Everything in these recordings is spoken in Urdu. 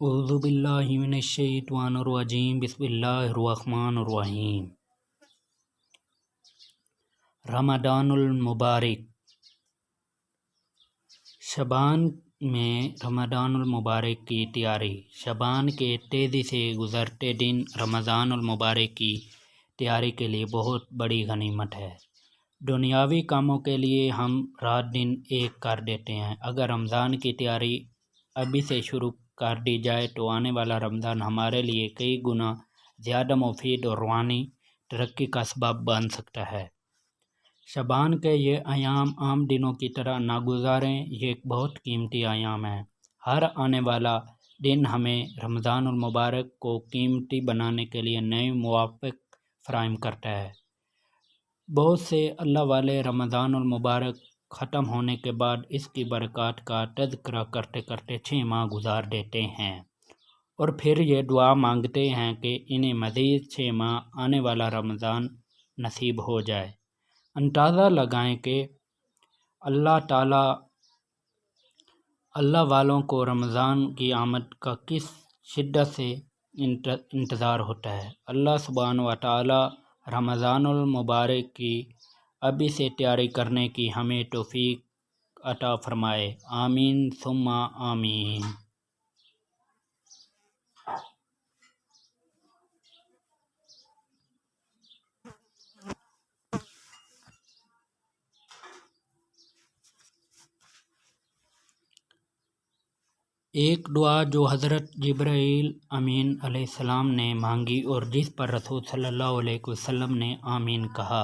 اعوذ باللہ من الشیطان الرجیم بسم اللہ الرحمن الرحیم۔ رمضان المبارک۔ شعبان میں رمضان المبارک کی تیاری۔ شعبان کے تیزی سے گزرتے دن رمضان المبارک کی تیاری کے لیے بہت بڑی غنیمت ہے۔ دنیاوی کاموں کے لیے ہم رات دن ایک کر دیتے ہیں۔ اگر رمضان کی تیاری ابھی سے شروع کر دی جائے تو آنے والا رمضان ہمارے لیے کئی گنا زیادہ مفید اور روحانی ترقی کا سبب بن سکتا ہے۔ شعبان کے یہ ایام عام دنوں کی طرح نہ گزاریں، یہ ایک بہت قیمتی ایام ہے۔ ہر آنے والا دن ہمیں رمضان المبارک کو قیمتی بنانے کے لیے نئے مواقع فراہم کرتا ہے۔ بہت سے اللہ والے رمضان المبارک ختم ہونے کے بعد اس کی برکات کا تذکرہ کرتے کرتے 6 ماہ گزار دیتے ہیں اور پھر یہ دعا مانگتے ہیں کہ انہیں مزید 6 ماہ آنے والا رمضان نصیب ہو جائے۔ اندازہ لگائیں کہ اللہ تعالیٰ اللہ والوں کو رمضان کی آمد کا کس شدت سے انتظار ہوتا ہے۔ اللہ سبحانہ و تعالیٰ رمضان المبارک کی ابھی سے تیاری کرنے کی ہمیں توفیق عطا فرمائے، آمین ثم آمین۔ ایک دعا جو حضرت جبرائیل امین علیہ السلام نے مانگی اور جس پر رسول صلی اللہ علیہ وسلم نے آمین کہا۔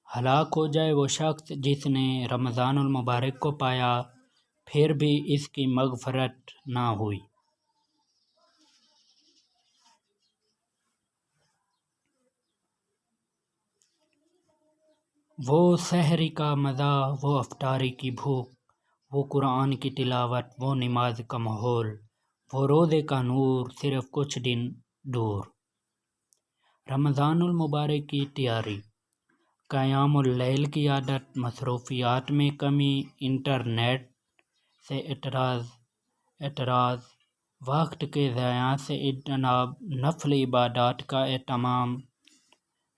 ہلاک ہو جائے وہ شخص جس نے رمضان المبارک کو پایا پھر بھی اس کی مغفرت نہ ہوئی۔ وہ سحری کا مزہ، وہ افطاری کی بھوک، وہ قرآن کی تلاوت، وہ نماز کا ماحول، وہ روزے کا نور صرف کچھ دن دور۔ رمضان المبارک کی تیاری۔ قیام اللیل کی عادت، مصروفیات میں کمی، انٹرنیٹ سے اعتراض، وقت کے ضیاع سے اجتناب، نفل عبادات کا اہتمام،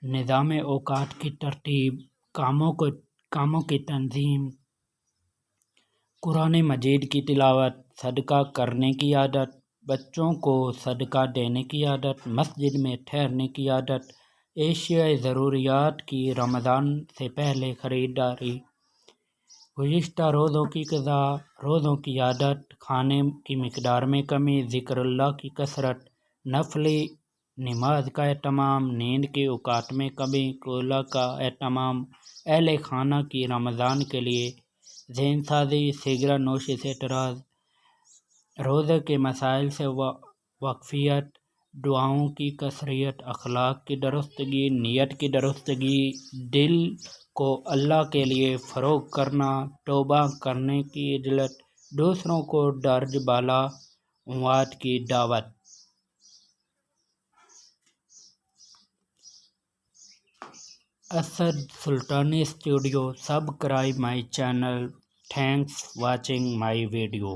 نظام اوقات کی ترتیب، کاموں کی تنظیم، قرآن مجید کی تلاوت، صدقہ کرنے کی عادت، بچوں کو صدقہ دینے کی عادت، مسجد میں ٹھہرنے کی عادت، اشیاء ضروریات کی رمضان سے پہلے خریداری، گزشتہ روزوں کی قضا، روزوں کی عادت، کھانے کی مقدار میں کمی، ذکر اللہ کی کثرت، نفلی نماز کا اہتمام، نیند کے اوقات میں کمی، قلع کا اہتمام، اہل خانہ کی رمضان کے لیے ذہن سازی، سگریٹ نوشی سے اعتراض، روزے کے مسائل سے واقفیت، دعاؤں کی کثرت، اخلاق کی درستگی، نیت کی درستگی، دل کو اللہ کے لیے فروغ کرنا، توبہ کرنے کی عجلت، دوسروں کو درج بالا اموات کی دعوت۔ Asad Sultani studio. Subscribe my channel. Thanks watching my video.